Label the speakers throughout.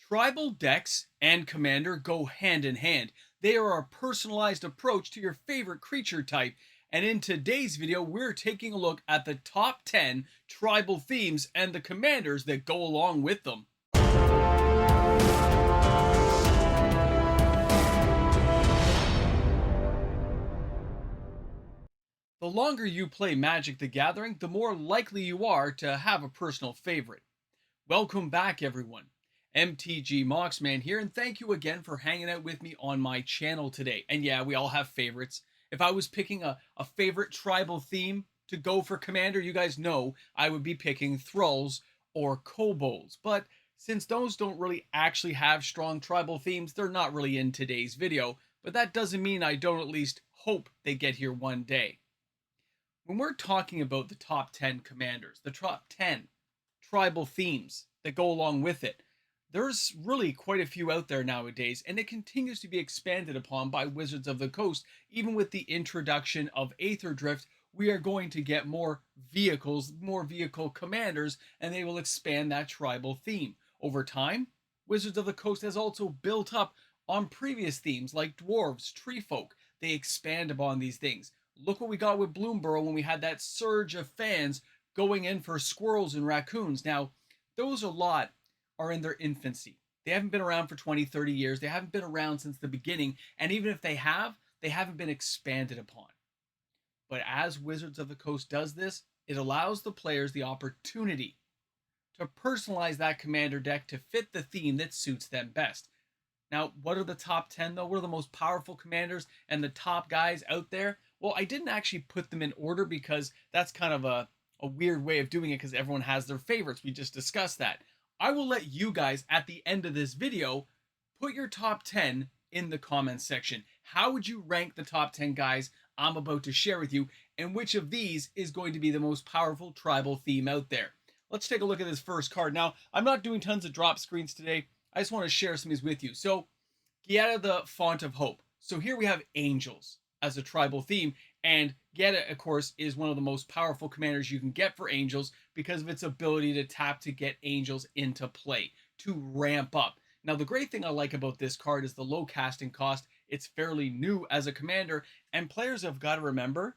Speaker 1: Tribal decks and Commander go hand in hand. They are a personalized approach to your favorite creature type. And in today's video, we're taking a look at the top 10 tribal themes and the commanders that go along with them. The longer you play Magic the Gathering, the more likely you are to have a personal favorite. Welcome back, everyone. MTG Moxman here, and thank you again for hanging out with me on my channel today. And yeah, we all have favorites. If I was picking a favorite tribal theme to go for Commander, you guys know I would be picking Thralls or Kobolds. But since those don't really actually have strong tribal themes, they're not really in today's video. But that doesn't mean I don't at least hope they get here one day. When we're talking about the top 10 commanders, the top 10 tribal themes that go along with it, there's really quite a few out there nowadays, and it continues to be expanded upon by Wizards of the Coast. Even with the introduction of Aether Drift, we are going to get more vehicles, more vehicle commanders, and they will expand that tribal theme. Over time, Wizards of the Coast has also built up on previous themes like dwarves, tree folk. They expand upon these things. Look what we got with Bloomborough when we had that surge of fans going in for squirrels and raccoons. Now, those are in their infancy. They haven't been around for 20, 30 years. They haven't been around since the beginning. And even if they haven't been expanded upon. But as Wizards of the Coast does this, it allows the players the opportunity to personalize that commander deck to fit the theme that suits them best. Now, what are the top 10 though? What are the most powerful commanders and the top guys out there? Well, I didn't actually put them in order because that's kind of a weird way of doing it because everyone has their favorites. We just discussed that. I will let you guys at the end of this video put your top 10 in the comments section. How would you rank the top 10 guys I'm about to share with you, and which of these is going to be the most powerful tribal theme out there? Let's take a look at this first card. Now, I'm not doing tons of drop screens today. I just want to share some of these with you. So, Giada the Font of Hope. So here we have angels as a tribal theme, and Giada, of course, is one of the most powerful commanders you can get for angels because of its ability to tap to get angels into play, to ramp up. Now, the great thing I like about this card is the low casting cost. It's fairly new as a commander, and players have got to remember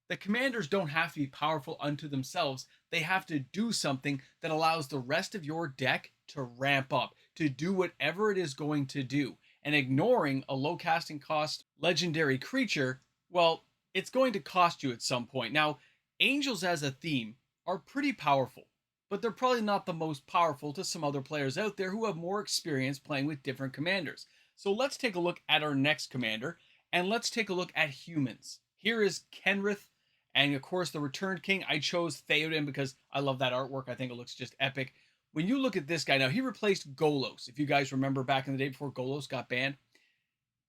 Speaker 1: the commanders don't have to be powerful unto themselves. They have to do something that allows the rest of your deck to ramp up, to do whatever it is going to do. And ignoring a low casting cost legendary creature, well, it's going to cost you at some point. Now, angels as a theme are pretty powerful, but they're probably not the most powerful to some other players out there who have more experience playing with different commanders. So let's take a look at our next commander, and let's take a look at humans. Here is Kenrith, and of course the Returned King. I chose Theoden because I love that artwork. I think it looks just epic. When you look at this guy now, he replaced Golos. If you guys remember back in the day before Golos got banned,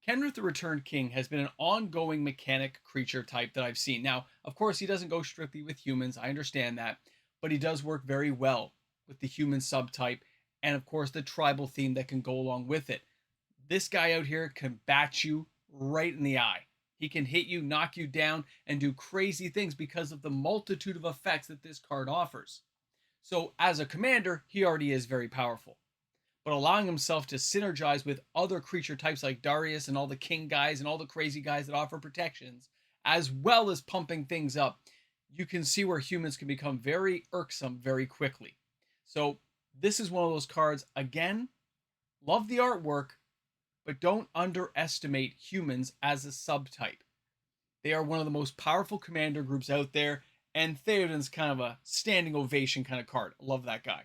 Speaker 1: Kenrith the Returned King has been an ongoing mechanic creature type that I've seen. Now, of course, he doesn't go strictly with humans. I understand that. But he does work very well with the human subtype and, of course, the tribal theme that can go along with it. This guy out here can bat you right in the eye. He can hit you, knock you down, and do crazy things because of the multitude of effects that this card offers. So as a commander, he already is very powerful. But allowing himself to synergize with other creature types like Darius and all the king guys and all the crazy guys that offer protections, as well as pumping things up, you can see where humans can become very irksome very quickly. So this is one of those cards, again, love the artwork, but don't underestimate humans as a subtype. They are one of the most powerful commander groups out there, and Theoden's kind of a standing ovation kind of card. Love that guy.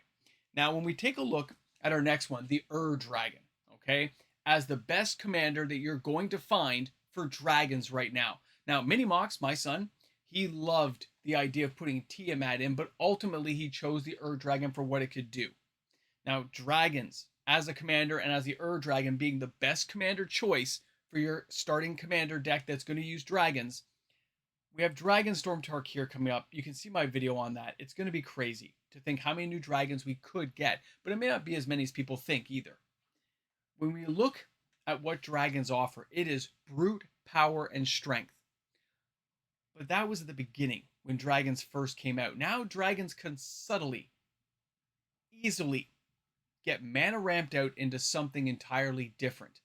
Speaker 1: Now, when we take a look at our next one, the Dragon, okay, as the best commander that you're going to find for dragons right now. Now, Minimox, my son, he loved the idea of putting Tiamat in, but ultimately he chose the Dragon for what it could do. Now, dragons as a commander and as the Dragon being the best commander choice for your starting commander deck that's going to use dragons. We have Dragonstorm Tarkir coming up. You can see my video on that. It's going to be crazy to think how many new dragons we could get, but it may not be as many as people think either. When we look at what dragons offer, it is brute power and strength. But that was at the beginning when dragons first came out. Now dragons can subtly, easily get mana ramped out into something entirely different.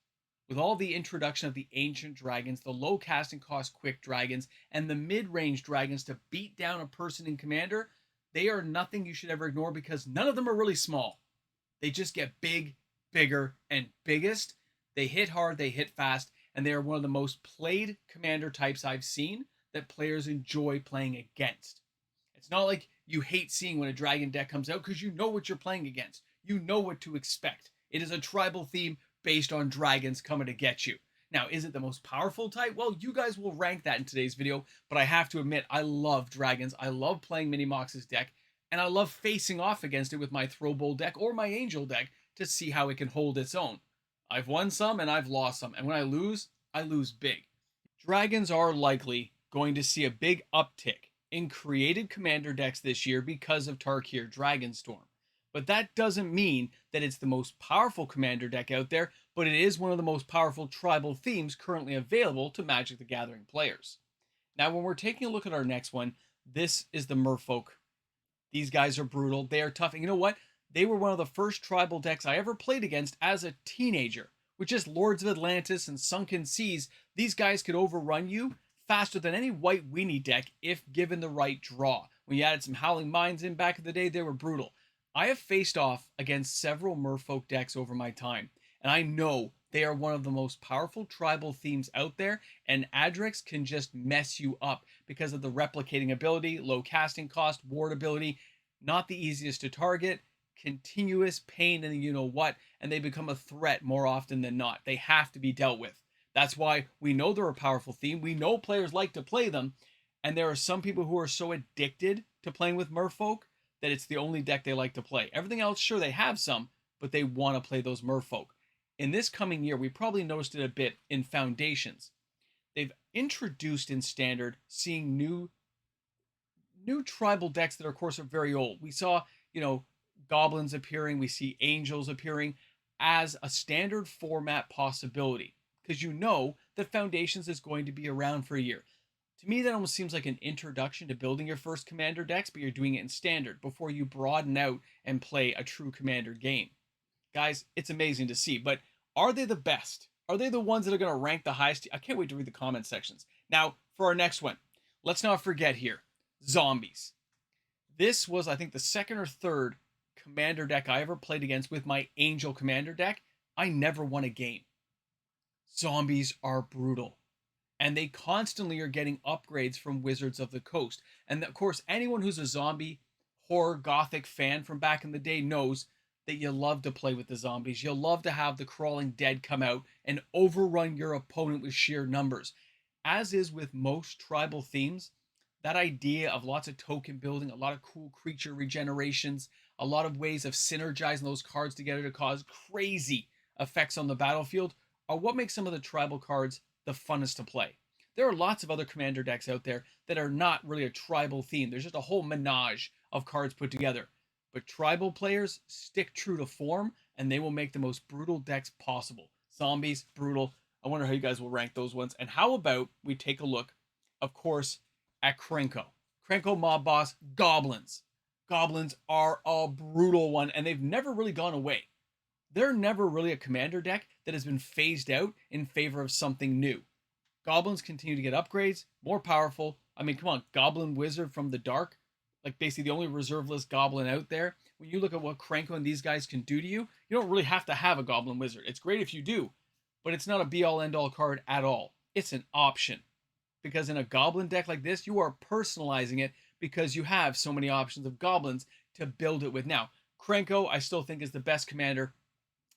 Speaker 1: With all the introduction of the ancient dragons, the low casting cost quick dragons, and the mid range dragons to beat down a person in commander, they are nothing you should ever ignore because none of them are really small. They just get big, bigger, and biggest. They hit hard, they hit fast, and they are one of the most played commander types I've seen that players enjoy playing against. It's not like you hate seeing when a dragon deck comes out because you know what you're playing against. You know what to expect. It is a tribal theme based on dragons coming to get you. Now, is it the most powerful type? Well, you guys will rank that in today's video, but I have to admit, I love dragons. I love playing Minimox's deck, and I love facing off against it with my Throw Bowl deck or my Angel deck to see how it can hold its own. I've won some and I've lost some, and when I lose big. Dragons are likely going to see a big uptick in created commander decks this year because of Tarkir Dragonstorm. But that doesn't mean that it's the most powerful commander deck out there, but it is one of the most powerful tribal themes currently available to Magic the Gathering players. Now, when we're taking a look at our next one, this is the Murfolk. These guys are brutal. They are tough. And you know what? They were one of the first tribal decks I ever played against as a teenager. With just Lords of Atlantis and Sunken Seas, these guys could overrun you faster than any white weenie deck if given the right draw. When you added some Howling Minds in back in the day, they were brutal. I have faced off against several Murfolk decks over my time, and I know they are one of the most powerful tribal themes out there, and Adrix can just mess you up because of the replicating ability, low casting cost, ward ability, not the easiest to target, continuous pain in the you-know-what, and they become a threat more often than not. They have to be dealt with. That's why we know they're a powerful theme. We know players like to play them, and there are some people who are so addicted to playing with Murfolk that it's the only deck they like to play. Everything else, sure, they have some, but they want to play those Murfolk. In this coming year, we probably noticed it a bit in Foundations. They've introduced in Standard seeing new tribal decks that, of course, are very old. We saw, Goblins appearing. We see Angels appearing as a standard format possibility because that Foundations is going to be around for a year. To me, that almost seems like an introduction to building your first commander decks, but you're doing it in Standard before you broaden out and play a true commander game. Guys, it's amazing to see, but are they the best? Are they the ones that are going to rank the highest? I can't wait to read the comment sections. Now, for our next one, let's not forget here, Zombies. This was, I think, the second or third commander deck I ever played against with my Angel commander deck. I never won a game. Zombies are brutal, and they constantly are getting upgrades from Wizards of the Coast. And of course, anyone who's a zombie horror gothic fan from back in the day knows that you love to play with the zombies. You'll love to have the crawling dead come out and overrun your opponent with sheer numbers. As is with most tribal themes, that idea of lots of token building, a lot of cool creature regenerations, a lot of ways of synergizing those cards together to cause crazy effects on the battlefield are what makes some of the tribal cards the funnest to play. There are lots of other commander decks out there that are not really a tribal theme. There's just a whole menage of cards put together. But tribal players stick true to form, and they will make the most brutal decks possible. Zombies, brutal. I wonder how you guys will rank those ones. And how about we take a look, of course, at Krenko. Krenko Mob Boss, Goblins. Goblins are a brutal one, and they've never really gone away. They're never really a commander deck that has been phased out in favor of something new. Goblins continue to get upgrades, more powerful. I mean, come on, Goblin Wizard from the Dark, like basically the only reserve list Goblin out there. When you look at what Krenko and these guys can do to you, you don't really have to have a Goblin Wizard. It's great if you do, but it's not a be-all end-all card at all. It's an option. Because in a Goblin deck like this, you are personalizing it because you have so many options of Goblins to build it with. Now, Krenko, I still think is the best commander.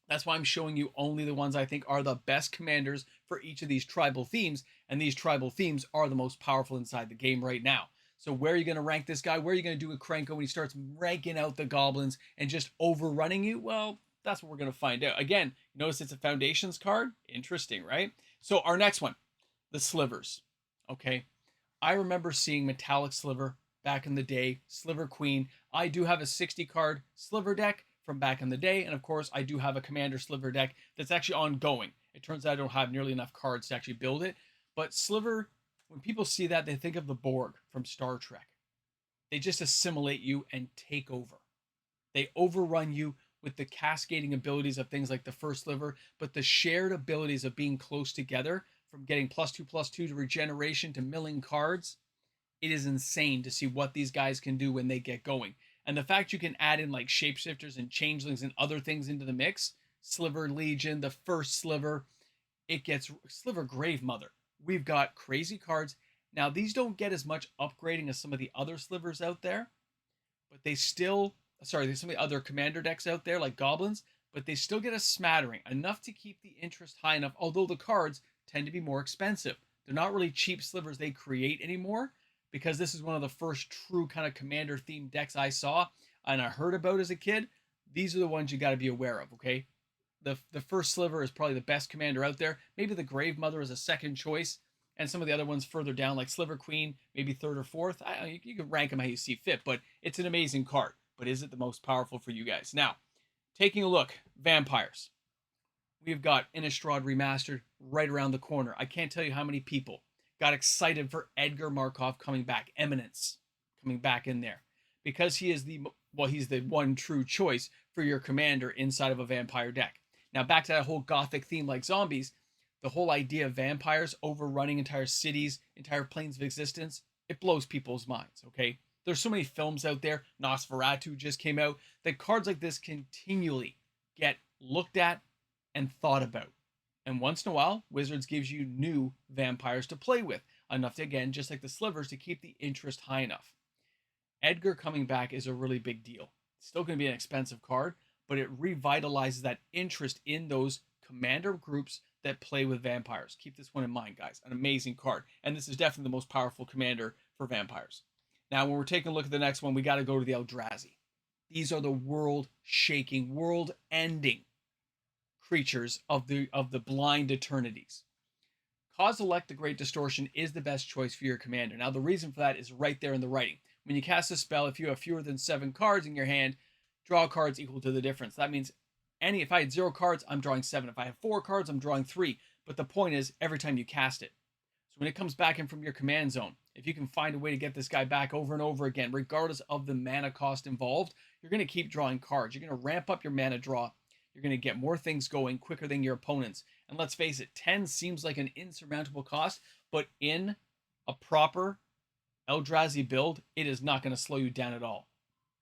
Speaker 1: That's why I'm showing you only the ones I think are the best commanders for each of these tribal themes, and these tribal themes are the most powerful inside the game right now. So where are you going to rank this guy? Where are you going to do with Krenko when he starts ranking out the Goblins and just overrunning you? Well, that's what we're going to find out. Again, notice it's a Foundations card. Interesting, right? So our next one, the Slivers. Okay, I remember seeing Metallic Sliver back in the day, Sliver Queen. I do have a 60 card Sliver deck from back in the day, and of course I do have a Commander Sliver deck that's actually ongoing. It turns out I don't have nearly enough cards to actually build it, but Sliver, when people see that, they think of the Borg from Star Trek. They just assimilate you and take over. They overrun you with the cascading abilities of things like the first sliver, but the shared abilities of being close together, from getting +2/+2 to regeneration to milling cards. It is insane to see what these guys can do when they get going. And the fact you can add in like shapeshifters and changelings and other things into the mix, Sliver Legion, the first sliver, it gets Sliver Grave Mother. We've got crazy cards. Now, these don't get as much upgrading as some of the other slivers out there, but they still, sorry, there's some of the other commander decks out there like Goblins, but they still get a smattering, enough to keep the interest high enough, although the cards tend to be more expensive. They're not really cheap slivers they create anymore, because this is one of the first true kind of commander themed decks I saw and I heard about as a kid. These are the ones you got to be aware of, okay? The first sliver is probably the best commander out there. Maybe the Grave Mother is a second choice, and some of the other ones further down, like Sliver Queen, maybe third or fourth. You can rank them how you see fit, but it's an amazing card. But is it the most powerful for you guys? Now, taking a look, vampires. We've got Innistrad Remastered right around the corner. I can't tell you how many people got excited for Edgar Markov coming back, Eminence coming back in there, because he is he's the one true choice for your commander inside of a vampire deck. Now, back to that whole gothic theme like zombies, the whole idea of vampires overrunning entire cities, entire planes of existence, it blows people's minds, okay? There's so many films out there, Nosferatu just came out, that cards like this continually get looked at and thought about. And once in a while, Wizards gives you new vampires to play with, enough to, again, just like the slivers, to keep the interest high enough. Edgar coming back is a really big deal. It's still going to be an expensive card, but it revitalizes that interest in those commander groups that play with vampires. Keep this one in mind, guys. An amazing card. And this is definitely the most powerful commander for vampires. Now, when we're taking a look at the next one, we got to go to the Eldrazi. These are the world-shaking, world-ending creatures of the blind eternities. Kozilek the Great Distortion is the best choice for your commander. Now, the reason for that is right there in the writing. When you cast a spell, if you have fewer than 7 cards in your hand, draw cards equal to the difference. That means if I had 0 cards, I'm drawing 7. If I have 4 cards, I'm drawing 3. But the point is, every time you cast it. So when it comes back in from your command zone, if you can find a way to get this guy back over and over again, regardless of the mana cost involved, you're going to keep drawing cards. You're going to ramp up your mana draw. You're going to get more things going quicker than your opponents. And let's face it, 10 seems like an insurmountable cost, but in a proper Eldrazi build, it is not going to slow you down at all.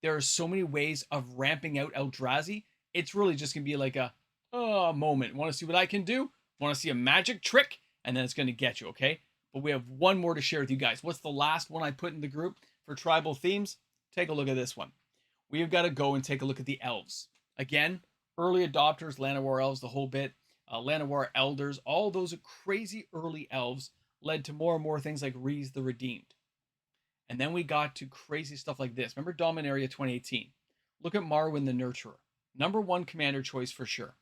Speaker 1: There are so many ways of ramping out Eldrazi. It's really just going to be like a moment. Want to see what I can do? Want to see a magic trick? And then it's going to get you, okay? But we have one more to share with you guys. What's the last one I put in the group for tribal themes? Take a look at this one. We have got to go and take a look at the elves. Again, early adopters, Llanowar elves, the whole bit. Llanowar elders, all those crazy early elves led to more and more things like Rhys the Redeemed. And then we got to crazy stuff like this. Remember Dominaria 2018? Look at Marwin the Nurturer. #1 commander choice for sure.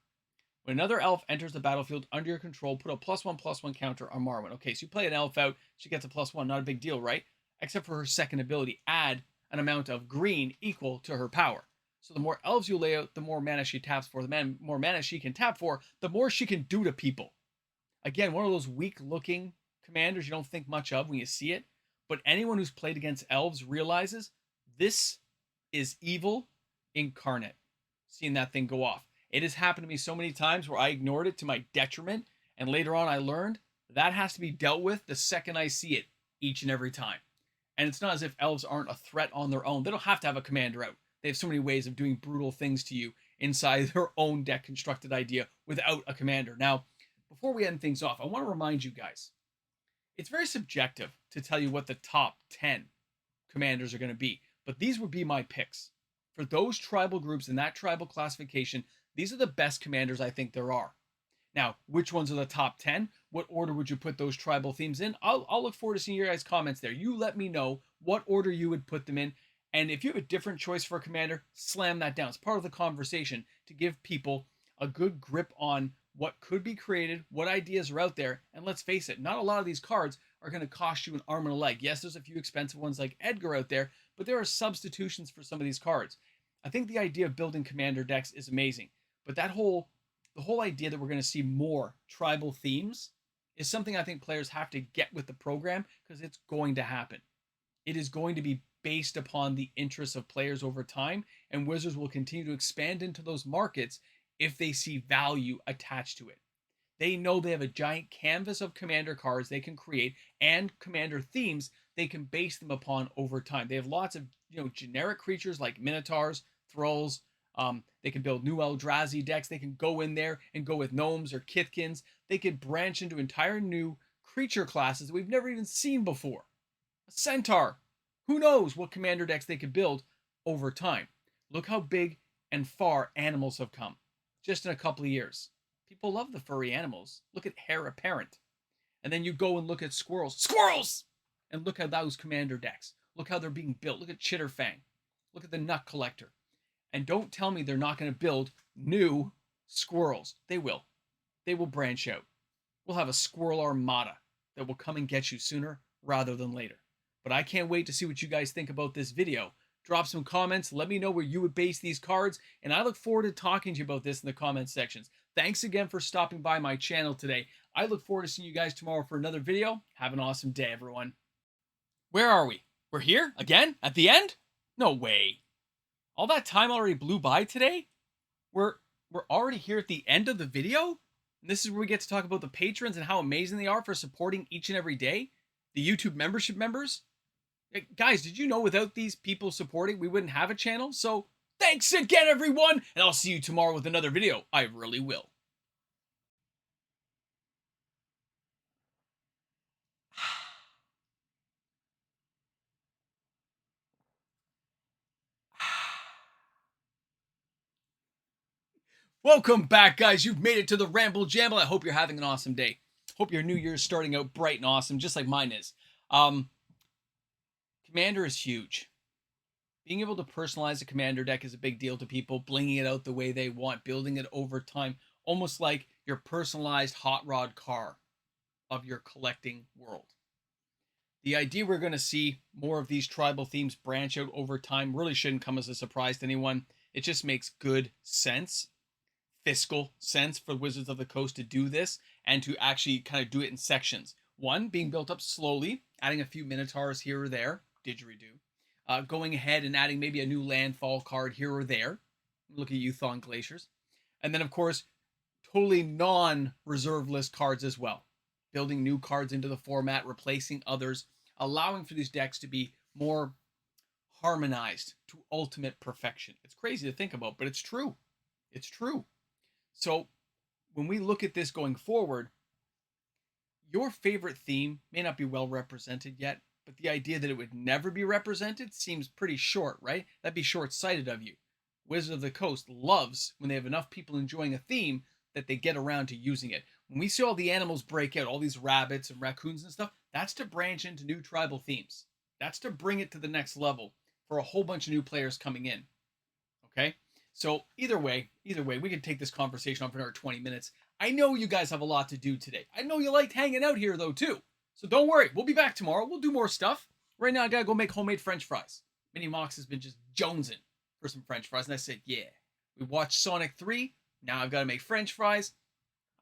Speaker 1: When another elf enters the battlefield under your control, put a +1/+1 counter on Marwin. Okay, so you play an elf out, she gets a +1. Not a big deal, right? Except for her second ability. Add an amount of green equal to her power. So the more elves you lay out, the more mana she taps for. The more mana she can tap for, the more she can do to people. Again, one of those weak-looking commanders you don't think much of when you see it. But anyone who's played against elves realizes this is evil incarnate. Seeing that thing go off. It has happened to me so many times where I ignored it to my detriment. And later on I learned that has to be dealt with the second I see it each and every time. And it's not as if elves aren't a threat on their own. They don't have to have a commander out. They have so many ways of doing brutal things to you inside their own deck constructed idea without a commander. Now, before we end things off, I want to remind you guys, it's very subjective to tell you what the top 10 commanders are going to be, but these would be my picks. For those tribal groups in that tribal classification, these are the best commanders I think there are. Now, which ones are the top 10? What order would you put those tribal themes in? I'll look forward to seeing your guys' comments there. You let me know what order you would put them in. And if you have a different choice for a commander, slam that down. It's part of the conversation to give people a good grip on what could be created, what ideas are out there. And let's face it, not a lot of these cards are going to cost you an arm and a leg. Yes, there's a few expensive ones like Edgar out there, but there are substitutions for some of these cards. I think the idea of building commander decks is amazing, but the whole idea that we're going to see more tribal themes is something I think players have to get with the program, because it's going to happen. It is going to be based upon the interests of players over time, and Wizards will continue to expand into those markets if they see value attached to it. They know they have a giant canvas of commander cards they can create and commander themes they can base them upon over time. They have lots of generic creatures like minotaurs, thralls. They can build new Eldrazi decks. They can go in there and go with gnomes or Kithkins. They could branch into entire new creature classes that we've never even seen before. A centaur. Who knows what commander decks they could build over time. Look how big and far animals have come just in a couple of years. People love the furry animals. Look at Heir Apparent. And then you go and look at squirrels. Squirrels! And look at those commander decks. Look how they're being built. Look at Chitterfang. Look at the Nut Collector. And don't tell me they're not going to build new squirrels. They will. They will branch out. We'll have a squirrel armada that will come and get you sooner rather than later. But I can't wait to see what you guys think about this video. Drop some comments. Let me know where you would base these cards. And I look forward to talking to you about this in the comment sections. Thanks again for stopping by my channel today. I look forward to seeing you guys tomorrow for another video. Have an awesome day, everyone. Where are we? We're here? Again? At the end? No way. All that time already blew by today? We're already here at the end of the video? And this is where we get to talk about the patrons and how amazing they are for supporting each and every day? The YouTube membership members? Guys, did you know without these people supporting, we wouldn't have a channel? So thanks again, everyone, and I'll see you tomorrow with another video. I really will. Welcome back, guys. You've made it to the Ramble Jamble. I hope you're having an awesome day. Hope your new year is starting out bright and awesome, just like mine is. Commander is huge. Being able to personalize a commander deck is a big deal to people, blinging it out the way they want, building it over time, almost like your personalized hot rod car of your collecting world. The idea we're going to see more of these tribal themes branch out over time really shouldn't come as a surprise to anyone. It just makes good sense, fiscal sense for Wizards of the Coast to do this and to actually kind of do it in sections. One, being built up slowly, adding a few Minotaurs here or there, didgeridoo. Going ahead and adding maybe a new landfall card here or there. Look at Youthon Glaciers. And then, of course, totally non-reserve list cards as well. Building new cards into the format, replacing others, allowing for these decks to be more harmonized to ultimate perfection. It's crazy to think about, but it's true. It's true. So when we look at this going forward, your favorite theme may not be well represented yet, but the idea that it would never be represented seems pretty short, right? That'd be short-sighted of you. Wizards of the Coast loves when they have enough people enjoying a theme that they get around to using it. When we see all the animals break out, all these rabbits and raccoons and stuff, that's to branch into new tribal themes. That's to bring it to the next level for a whole bunch of new players coming in. Okay? So either way, we can take this conversation on for another 20 minutes. I know you guys have a lot to do today. I know you liked hanging out here, though, too. So don't worry. We'll be back tomorrow. We'll do more stuff. Right now, I got to go make homemade French fries. Mini Mox has been just jonesing for some French fries. And I said, yeah. We watched Sonic 3. Now I've got to make French fries.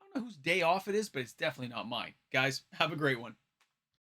Speaker 1: I don't know whose day off it is, but it's definitely not mine. Guys, have a great one.